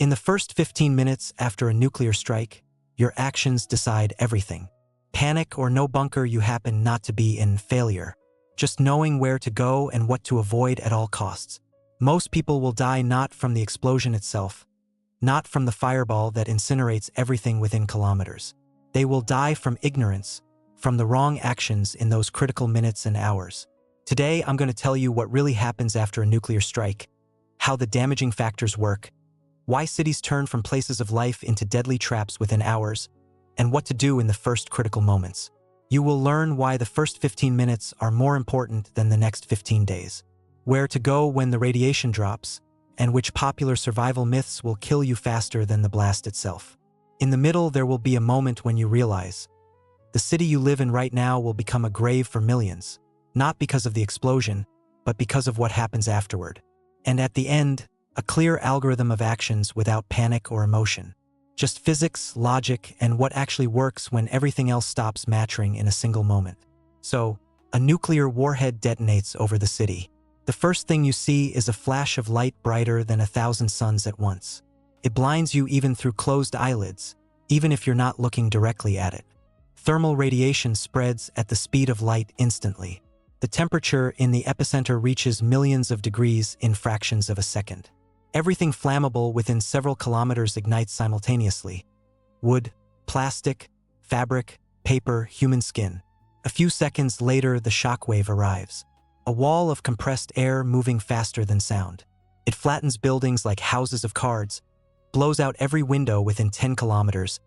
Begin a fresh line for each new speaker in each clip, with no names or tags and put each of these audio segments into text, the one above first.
In the first 15 minutes after a nuclear strike, your actions decide everything. Panic or no bunker, you happen not to be in. Failure. Just knowing where to go and what to avoid at all costs. Most people will die not from the explosion itself, not from the fireball that incinerates everything within kilometers. They will die from ignorance, from the wrong actions in those critical minutes and hours. Today, I'm going to tell you what really happens after a nuclear strike, how the damaging factors work, why cities turn from places of life into deadly traps within hours, and what to do in the first critical moments. You will learn why the first 15 minutes are more important than the next 15 days, where to go when the radiation drops, and which popular survival myths will kill you faster than the blast itself. In the middle, there will be a moment when you realize the city you live in right now will become a grave for millions, not because of the explosion, but because of what happens afterward. And at the end, a clear algorithm of actions without panic or emotion. Just physics, logic, and what actually works when everything else stops mattering in a single moment. So, a nuclear warhead detonates over the city. The first thing you see is a flash of light brighter than 1,000 suns at once. It blinds you even through closed eyelids, even if you're not looking directly at it. Thermal radiation spreads at the speed of light instantly. The temperature in the epicenter reaches millions of degrees in fractions of a second. Everything flammable within several kilometers ignites simultaneously. Wood, plastic, fabric, paper, human skin. A few seconds later, the shockwave arrives. A wall of compressed air moving faster than sound. It flattens buildings like houses of cards, blows out every window within 10 kilometers,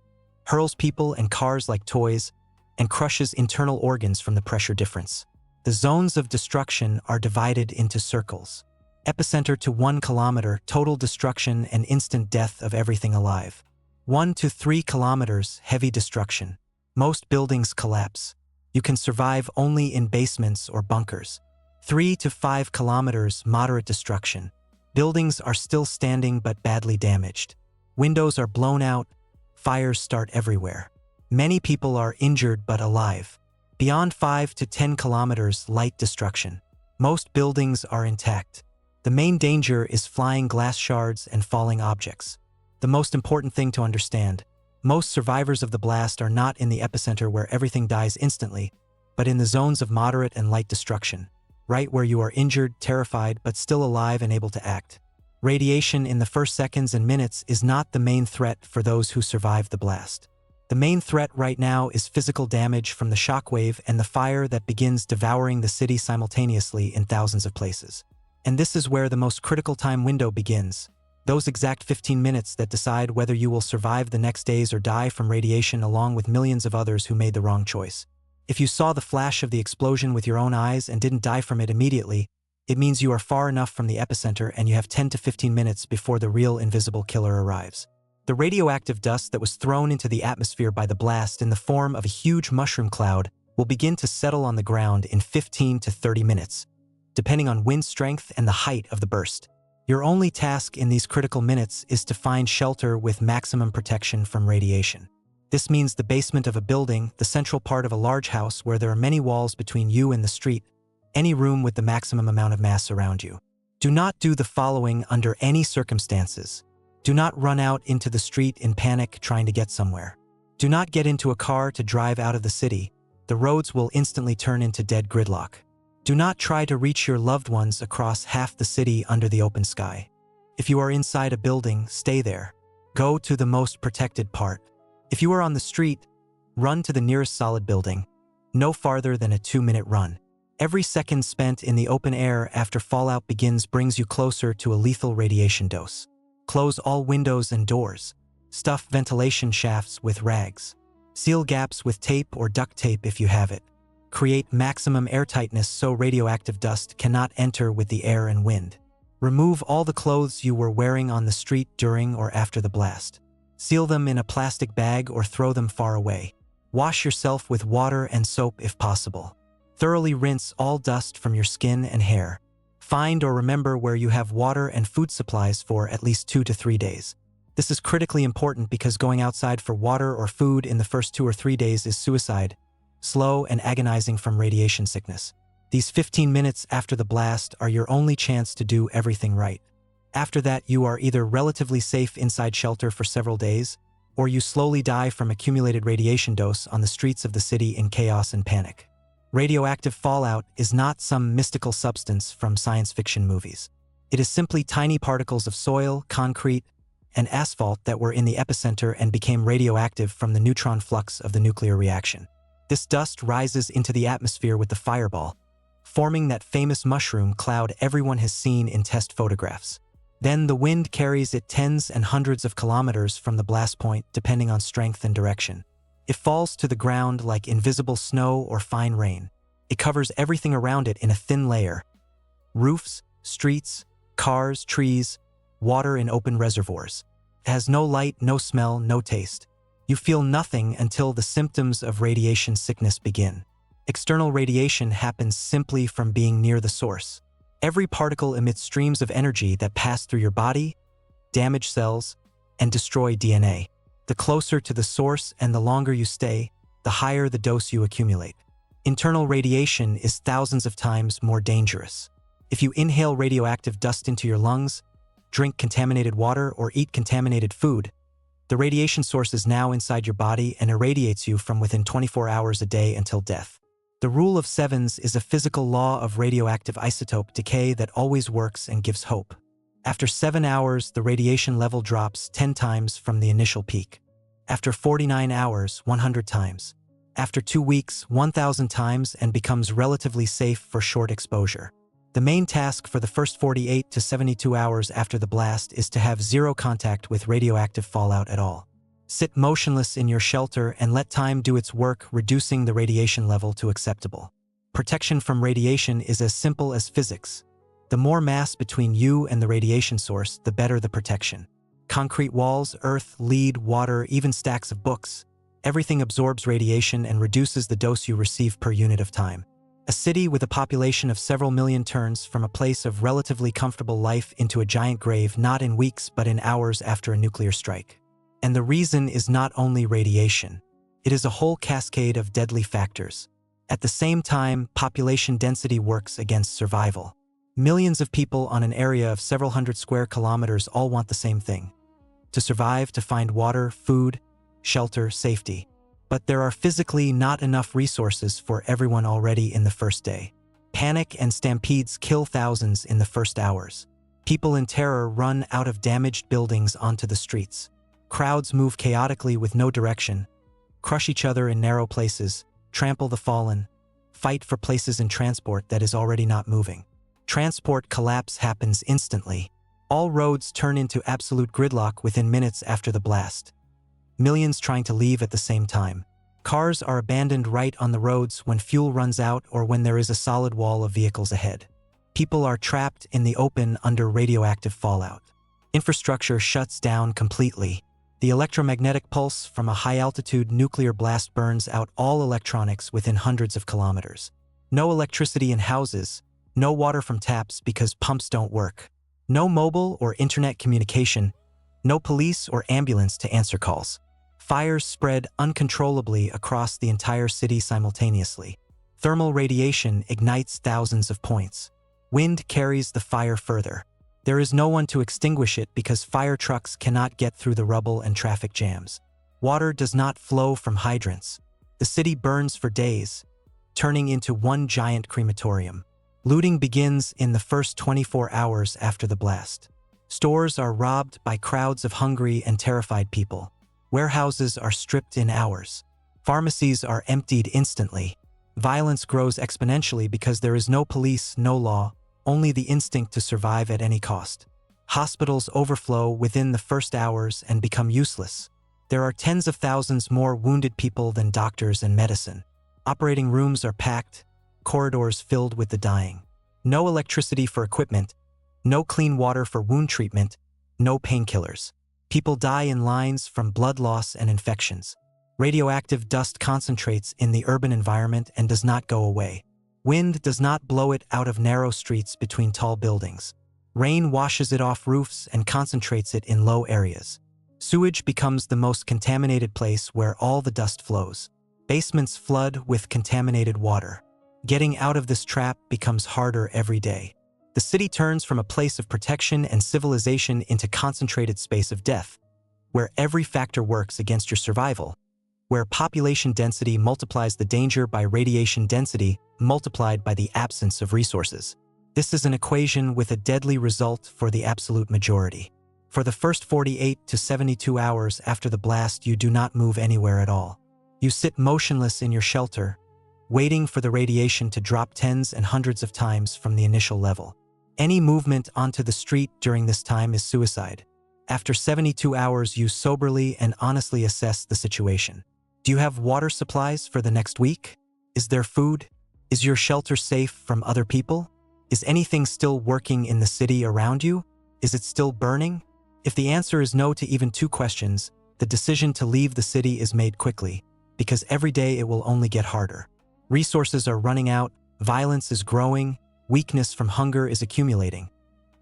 hurls people and cars like toys, and crushes internal organs from the pressure difference. The zones of destruction are divided into circles. Epicenter to 1 kilometer, total destruction and instant death of everything alive. 1 to 3 kilometers, heavy destruction. Most buildings collapse. You can survive only in basements or bunkers. 3 to 5 kilometers, moderate destruction. Buildings are still standing but badly damaged. Windows are blown out. Fires start everywhere. Many people are injured but alive. Beyond 5 to 10 kilometers, light destruction. Most buildings are intact. The main danger is flying glass shards and falling objects. The most important thing to understand, most survivors of the blast are not in the epicenter where everything dies instantly, but in the zones of moderate and light destruction, right where you are injured, terrified, but still alive and able to act. Radiation in the first seconds and minutes is not the main threat for those who survive the blast. The main threat right now is physical damage from the shockwave and the fire that begins devouring the city simultaneously in thousands of places. And this is where the most critical time window begins. Those exact 15 minutes that decide whether you will survive the next days or die from radiation along with millions of others who made the wrong choice. If you saw the flash of the explosion with your own eyes and didn't die from it immediately, it means you are far enough from the epicenter and you have 10 to 15 minutes before the real invisible killer arrives. The radioactive dust that was thrown into the atmosphere by the blast in the form of a huge mushroom cloud will begin to settle on the ground in 15 to 30 minutes, depending on wind strength and the height of the burst. Your only task in these critical minutes is to find shelter with maximum protection from radiation. This means the basement of a building, the central part of a large house where there are many walls between you and the street, any room with the maximum amount of mass around you. Do not do the following under any circumstances. Do not run out into the street in panic trying to get somewhere. Do not get into a car to drive out of the city. The roads will instantly turn into dead gridlock. Do not try to reach your loved ones across half the city under the open sky. If you are inside a building, stay there. Go to the most protected part. If you are on the street, run to the nearest solid building, no farther than a 2-minute run. Every second spent in the open air after fallout begins brings you closer to a lethal radiation dose. Close all windows and doors. Stuff ventilation shafts with rags. Seal gaps with tape or duct tape if you have it. Create maximum airtightness so radioactive dust cannot enter with the air and wind. Remove all the clothes you were wearing on the street during or after the blast. Seal them in a plastic bag or throw them far away. Wash yourself with water and soap if possible. Thoroughly rinse all dust from your skin and hair. Find or remember where you have water and food supplies for at least 2 to 3 days. This is critically important because going outside for water or food in the first 2 or 3 days is suicide, slow and agonizing from radiation sickness. These 15 minutes after the blast are your only chance to do everything right. After that, you are either relatively safe inside shelter for several days, or you slowly die from accumulated radiation dose on the streets of the city in chaos and panic. Radioactive fallout is not some mystical substance from science fiction movies. It is simply tiny particles of soil, concrete, and asphalt that were in the epicenter and became radioactive from the neutron flux of the nuclear reaction. This dust rises into the atmosphere with the fireball, forming that famous mushroom cloud everyone has seen in test photographs. Then the wind carries it tens and hundreds of kilometers from the blast point, depending on strength and direction. It falls to the ground like invisible snow or fine rain. It covers everything around it in a thin layer: roofs, streets, cars, trees, water in open reservoirs. It has no light, no smell, no taste. You feel nothing until the symptoms of radiation sickness begin. External radiation happens simply from being near the source. Every particle emits streams of energy that pass through your body, damage cells, and destroy DNA. The closer to the source and the longer you stay, the higher the dose you accumulate. Internal radiation is thousands of times more dangerous. If you inhale radioactive dust into your lungs, drink contaminated water, or eat contaminated food, the radiation source is now inside your body and irradiates you from within 24 hours a day until death. The rule of sevens is a physical law of radioactive isotope decay that always works and gives hope. After 7 hours, the radiation level drops 10 times from the initial peak. After 49 hours, 100 times. After 2 weeks, 1,000 times, and becomes relatively safe for short exposure. The main task for the first 48 to 72 hours after the blast is to have zero contact with radioactive fallout at all. Sit motionless in your shelter and let time do its work, reducing the radiation level to acceptable. Protection from radiation is as simple as physics. The more mass between you and the radiation source, the better the protection. Concrete walls, earth, lead, water, even stacks of books. Everything absorbs radiation and reduces the dose you receive per unit of time. A city with a population of several million turns from a place of relatively comfortable life into a giant grave, not in weeks but in hours after a nuclear strike. And the reason is not only radiation. It is a whole cascade of deadly factors. At the same time, population density works against survival. Millions of people on an area of several hundred square kilometers all want the same thing: to survive, to find water, food, shelter, safety. But there are physically not enough resources for everyone already in the first day. Panic and stampedes kill thousands in the first hours. People in terror run out of damaged buildings onto the streets. Crowds move chaotically with no direction, crush each other in narrow places, trample the fallen, fight for places in transport that is already not moving. Transport collapse happens instantly. All roads turn into absolute gridlock within minutes after the blast. Millions trying to leave at the same time. Cars are abandoned right on the roads when fuel runs out or when there is a solid wall of vehicles ahead. People are trapped in the open under radioactive fallout. Infrastructure shuts down completely. The electromagnetic pulse from a high-altitude nuclear blast burns out all electronics within hundreds of kilometers. No electricity in houses, no water from taps because pumps don't work. No mobile or internet communication, no police or ambulance to answer calls. Fires spread uncontrollably across the entire city simultaneously. Thermal radiation ignites thousands of points. Wind carries the fire further. There is no one to extinguish it because fire trucks cannot get through the rubble and traffic jams. Water does not flow from hydrants. The city burns for days, turning into one giant crematorium. Looting begins in the first 24 hours after the blast. Stores are robbed by crowds of hungry and terrified people. Warehouses are stripped in hours. Pharmacies are emptied instantly. Violence grows exponentially because there is no police, no law, only the instinct to survive at any cost. Hospitals overflow within the first hours and become useless. There are tens of thousands more wounded people than doctors and medicine. Operating rooms are packed, corridors filled with the dying. No electricity for equipment, no clean water for wound treatment, no painkillers. People die in lines from blood loss and infections. Radioactive dust concentrates in the urban environment and does not go away. Wind does not blow it out of narrow streets between tall buildings. Rain washes it off roofs and concentrates it in low areas. Sewage becomes the most contaminated place where all the dust flows. Basements flood with contaminated water. Getting out of this trap becomes harder every day. The city turns from a place of protection and civilization into concentrated space of death, where every factor works against your survival, where population density multiplies the danger by radiation density multiplied by the absence of resources. This is an equation with a deadly result for the absolute majority. For the first 48 to 72 hours after the blast, you do not move anywhere at all. You sit motionless in your shelter, waiting for the radiation to drop tens and hundreds of times from the initial level. Any movement onto the street during this time is suicide. After 72 hours, you soberly and honestly assess the situation. Do you have water supplies for the next week? Is there food? Is your shelter safe from other people? Is anything still working in the city around you? Is it still burning? If the answer is no to even 2 questions, the decision to leave the city is made quickly, because every day it will only get harder. Resources are running out, violence is growing, weakness from hunger is accumulating.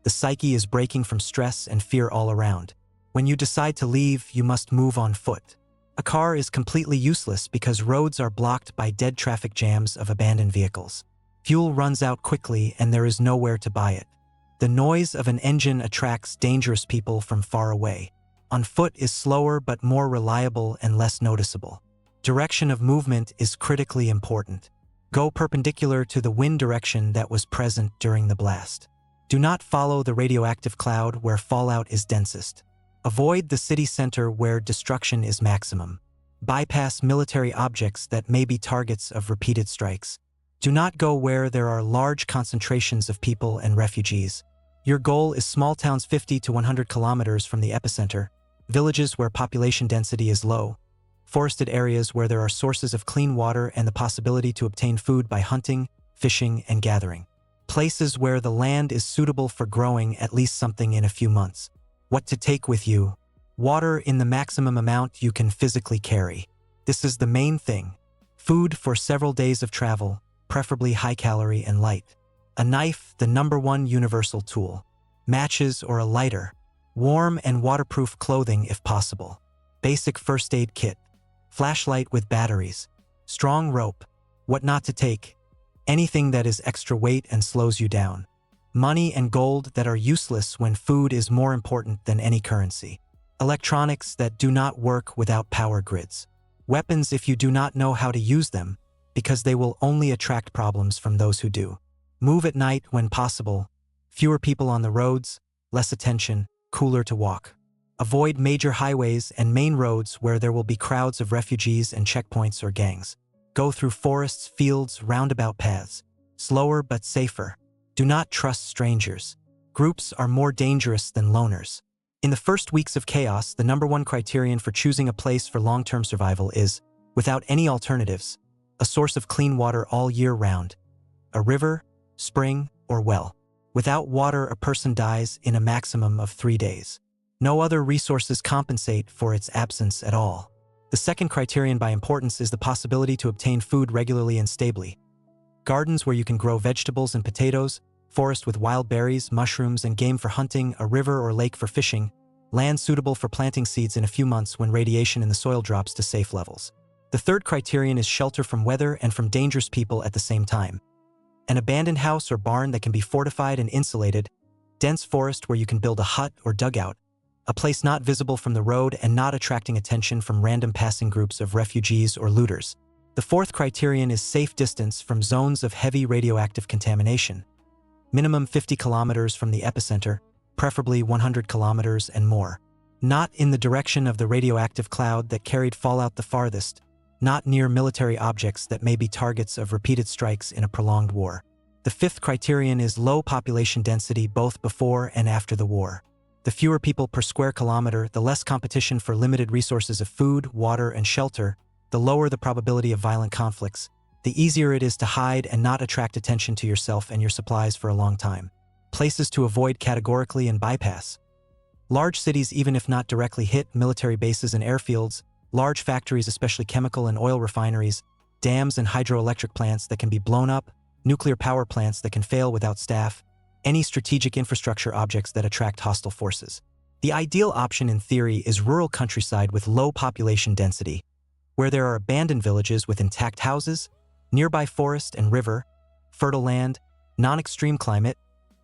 The psyche is breaking from stress and fear all around. When you decide to leave, you must move on foot. A car is completely useless because roads are blocked by dead traffic jams of abandoned vehicles. Fuel runs out quickly and there is nowhere to buy it. The noise of an engine attracts dangerous people from far away. On foot is slower but more reliable and less noticeable. Direction of movement is critically important. Go perpendicular to the wind direction that was present during the blast. Do not follow the radioactive cloud where fallout is densest. Avoid the city center where destruction is maximum. Bypass military objects that may be targets of repeated strikes. Do not go where there are large concentrations of people and refugees. Your goal is small towns 50 to 100 kilometers from the epicenter, villages where population density is low, forested areas where there are sources of clean water and the possibility to obtain food by hunting, fishing, and gathering. Places where the land is suitable for growing at least something in a few months. What to take with you? Water in the maximum amount you can physically carry. This is the main thing. Food for several days of travel, preferably high-calorie and light. A knife, the #1 universal tool. Matches or a lighter. Warm and waterproof clothing if possible. Basic first aid kit. Flashlight with batteries. Strong rope. What not to take? Anything that is extra weight and slows you down. Money and gold that are useless when food is more important than any currency. Electronics that do not work without power grids. Weapons if you do not know how to use them, because they will only attract problems from those who do. Move at night when possible. Fewer people on the roads, less attention, cooler to walk. Avoid major highways and main roads where there will be crowds of refugees and checkpoints or gangs. Go through forests, fields, roundabout paths. Slower but safer. Do not trust strangers. Groups are more dangerous than loners. In the first weeks of chaos, the #1 criterion for choosing a place for long-term survival is, without any alternatives, a source of clean water all year round. A river, spring, or well. Without water, a person dies in a maximum of 3 days. No other resources compensate for its absence at all. The second criterion by importance is the possibility to obtain food regularly and stably. Gardens where you can grow vegetables and potatoes, forest with wild berries, mushrooms, and game for hunting, a river or lake for fishing, land suitable for planting seeds in a few months when radiation in the soil drops to safe levels. The third criterion is shelter from weather and from dangerous people at the same time. An abandoned house or barn that can be fortified and insulated, dense forest where you can build a hut or dugout, a place not visible from the road and not attracting attention from random passing groups of refugees or looters. The fourth criterion is safe distance from zones of heavy radioactive contamination. Minimum 50 kilometers from the epicenter, preferably 100 kilometers and more. Not in the direction of the radioactive cloud that carried fallout the farthest, not near military objects that may be targets of repeated strikes in a prolonged war. The fifth criterion is low population density both before and after the war. The fewer people per square kilometer, the less competition for limited resources of food, water, and shelter, the lower the probability of violent conflicts, the easier it is to hide and not attract attention to yourself and your supplies for a long time. Places to avoid categorically and bypass. Large cities, even if not directly hit, military bases and airfields, large factories, especially chemical and oil refineries, dams and hydroelectric plants that can be blown up, nuclear power plants that can fail without staff, any strategic infrastructure objects that attract hostile forces. The ideal option in theory is rural countryside with low population density, where there are abandoned villages with intact houses, nearby forest and river, fertile land, non-extreme climate,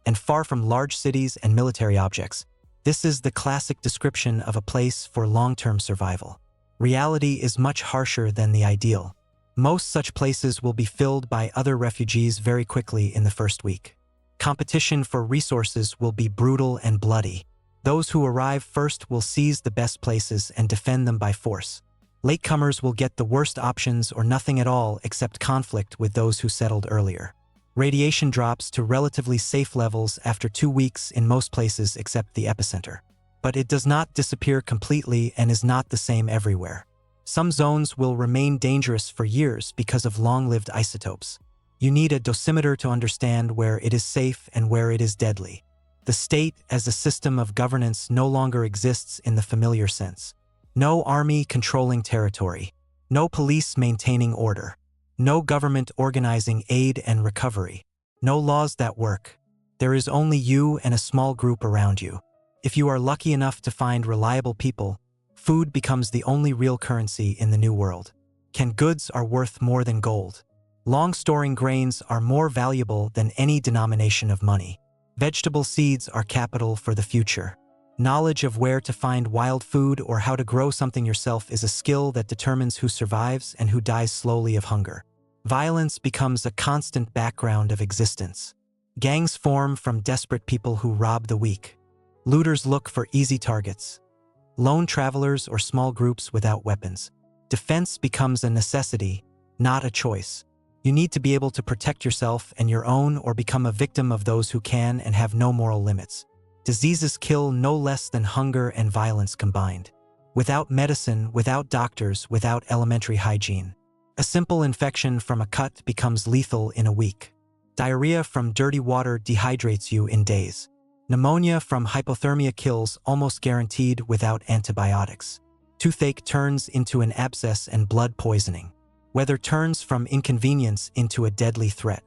and far from large cities and military objects. This is the classic description of a place for long-term survival. Reality is much harsher than the ideal. Most such places will be filled by other refugees very quickly in the first week. Competition for resources will be brutal and bloody. Those who arrive first will seize the best places and defend them by force. Latecomers will get the worst options or nothing at all except conflict with those who settled earlier. Radiation drops to relatively safe levels after 2 weeks in most places except the epicenter. But it does not disappear completely and is not the same everywhere. Some zones will remain dangerous for years because of long-lived isotopes. You need a dosimeter to understand where it is safe and where it is deadly. The state as a system of governance no longer exists in the familiar sense. No army controlling territory. No police maintaining order. No government organizing aid and recovery. No laws that work. There is only you and a small group around you. If you are lucky enough to find reliable people, food becomes the only real currency in the new world. Canned goods are worth more than gold. Long-storing grains are more valuable than any denomination of money. Vegetable seeds are capital for the future. Knowledge of where to find wild food or how to grow something yourself is a skill that determines who survives and who dies slowly of hunger. Violence becomes a constant background of existence. Gangs form from desperate people who rob the weak. Looters look for easy targets. Lone travelers or small groups without weapons. Defense becomes a necessity, not a choice. You need to be able to protect yourself and your own or become a victim of those who can and have no moral limits. Diseases kill no less than hunger and violence combined. Without medicine, without doctors, without elementary hygiene. A simple infection from a cut becomes lethal in a week. Diarrhea from dirty water dehydrates you in days. Pneumonia from hypothermia kills almost guaranteed without antibiotics. Toothache turns into an abscess and blood poisoning. Weather turns from inconvenience into a deadly threat.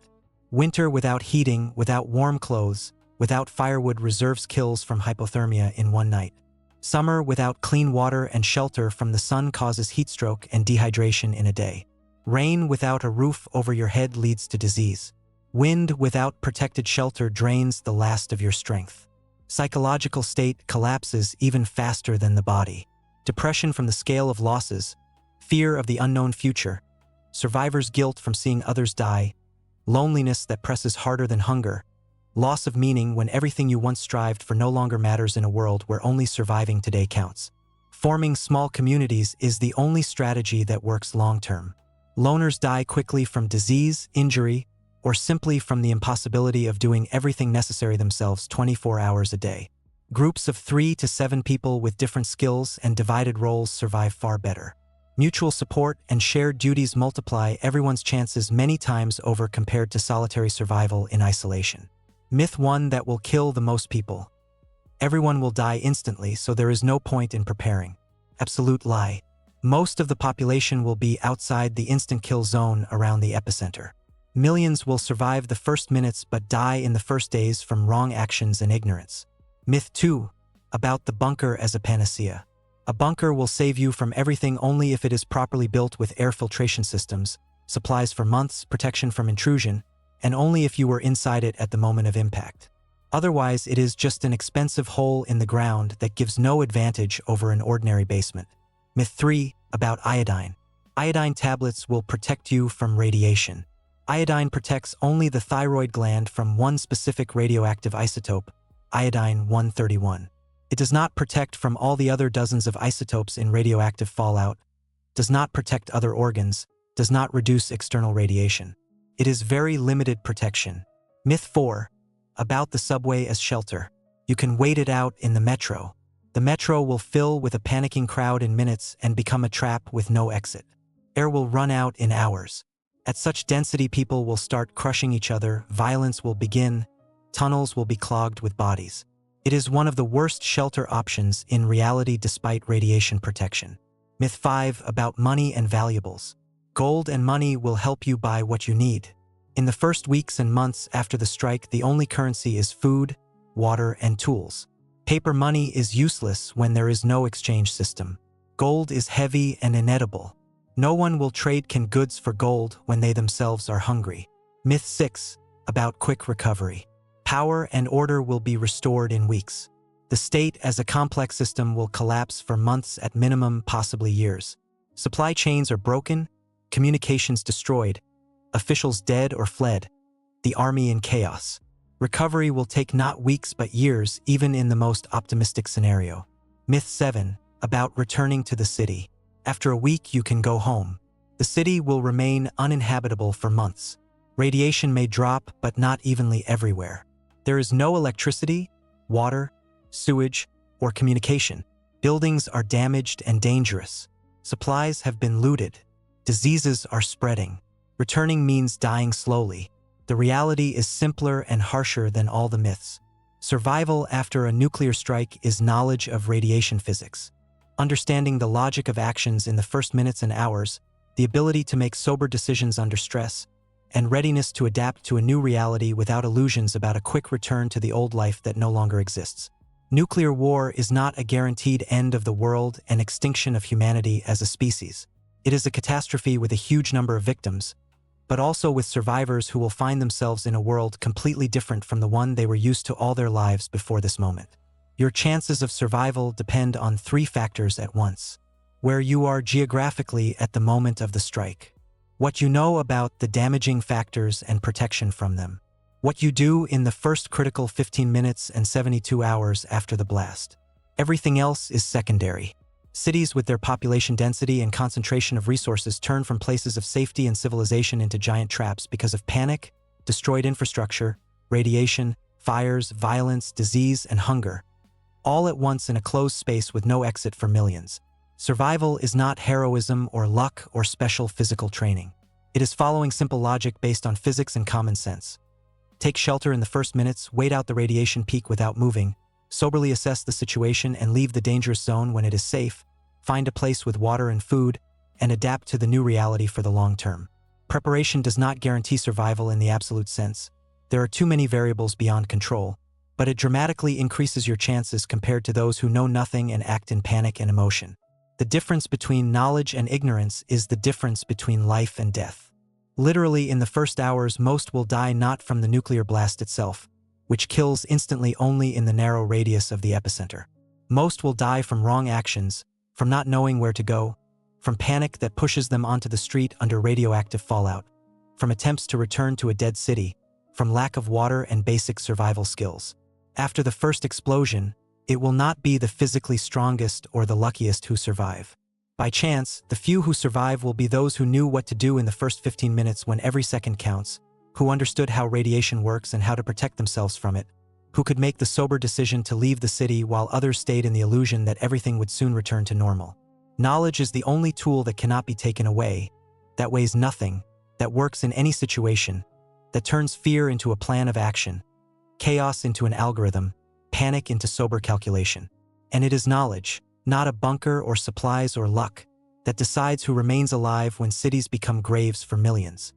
Winter without heating, without warm clothes, without firewood reserves kills from hypothermia in one night. Summer without clean water and shelter from the sun causes heatstroke and dehydration in a day. Rain without a roof over your head leads to disease. Wind without protected shelter drains the last of your strength. Psychological state collapses even faster than the body. Depression from the scale of losses, fear of the unknown future, survivor's guilt from seeing others die, loneliness that presses harder than hunger, loss of meaning when everything you once strived for no longer matters in a world where only surviving today counts. Forming small communities is the only strategy that works long-term. Loners die quickly from disease, injury, or simply from the impossibility of doing everything necessary themselves 24 hours a day. Groups of 3 to 7 people with different skills and divided roles survive far better. Mutual support and shared duties multiply everyone's chances many times over compared to solitary survival in isolation. Myth 1 that will kill the most people. Everyone will die instantly, so there is no point in preparing. Absolute lie. Most of the population will be outside the instant kill zone around the epicenter. Millions will survive the first minutes but die in the first days from wrong actions and ignorance. Myth 2 about the bunker as a panacea. A bunker will save you from everything only if it is properly built with air filtration systems, supplies for months, protection from intrusion, and only if you were inside it at the moment of impact. Otherwise, it is just an expensive hole in the ground that gives no advantage over an ordinary basement. Myth 3 about iodine. Iodine tablets will protect you from radiation. Iodine protects only the thyroid gland from one specific radioactive isotope, iodine-131. It does not protect from all the other dozens of isotopes in radioactive fallout, does not protect other organs, does not reduce external radiation. It is very limited protection. Myth 4 about the subway as shelter. You can wait it out in the metro. The metro will fill with a panicking crowd in minutes and become a trap with no exit. Air will run out in hours. At such density, people will start crushing each other, violence will begin, tunnels will be clogged with bodies. It is one of the worst shelter options in reality despite radiation protection. Myth 5 about money and valuables. Gold and money will help you buy what you need. In the first weeks and months after the strike, the only currency is food, water, and tools. Paper money is useless when there is no exchange system. Gold is heavy and inedible. No one will trade canned goods for gold when they themselves are hungry. Myth 6 about quick recovery. Power and order will be restored in weeks. The state as a complex system will collapse for months at minimum, possibly years. Supply chains are broken, communications destroyed, officials dead or fled, the army in chaos. Recovery will take not weeks but years, even in the most optimistic scenario. Myth 7. About returning to the city. After a week, you can go home. The city will remain uninhabitable for months. Radiation may drop, but not evenly everywhere. There is no electricity, water, sewage, or communication. Buildings are damaged and dangerous. Supplies have been looted. Diseases are spreading. Returning means dying slowly. The reality is simpler and harsher than all the myths. Survival after a nuclear strike is knowledge of radiation physics. Understanding the logic of actions in the first minutes and hours, the ability to make sober decisions under stress, and readiness to adapt to a new reality without illusions about a quick return to the old life that no longer exists. Nuclear war is not a guaranteed end of the world and extinction of humanity as a species. It is a catastrophe with a huge number of victims, but also with survivors who will find themselves in a world completely different from the one they were used to all their lives before this moment. Your chances of survival depend on 3 factors at once: where you are geographically at the moment of the strike, what you know about the damaging factors and protection from them, what you do in the first critical 15 minutes and 72 hours after the blast. Everything else is secondary. Cities with their population density and concentration of resources turn from places of safety and civilization into giant traps because of panic, destroyed infrastructure, radiation, fires, violence, disease, and hunger, all at once in a closed space with no exit for millions. Survival is not heroism or luck or special physical training. It is following simple logic based on physics and common sense. Take shelter in the first minutes, wait out the radiation peak without moving, soberly assess the situation and leave the dangerous zone when it is safe, find a place with water and food, and adapt to the new reality for the long term. Preparation does not guarantee survival in the absolute sense. There are too many variables beyond control, but it dramatically increases your chances compared to those who know nothing and act in panic and emotion. The difference between knowledge and ignorance is the difference between life and death. Literally, in the first hours, most will die not from the nuclear blast itself, which kills instantly only in the narrow radius of the epicenter. Most will die from wrong actions, from not knowing where to go, from panic that pushes them onto the street under radioactive fallout, from attempts to return to a dead city, from lack of water and basic survival skills. After the first explosion, it will not be the physically strongest or the luckiest who survive. By chance, the few who survive will be those who knew what to do in the first 15 minutes when every second counts, who understood how radiation works and how to protect themselves from it, who could make the sober decision to leave the city while others stayed in the illusion that everything would soon return to normal. Knowledge is the only tool that cannot be taken away, that weighs nothing, that works in any situation, that turns fear into a plan of action, chaos into an algorithm, panic into sober calculation. And it is knowledge, not a bunker or supplies or luck, that decides who remains alive when cities become graves for millions.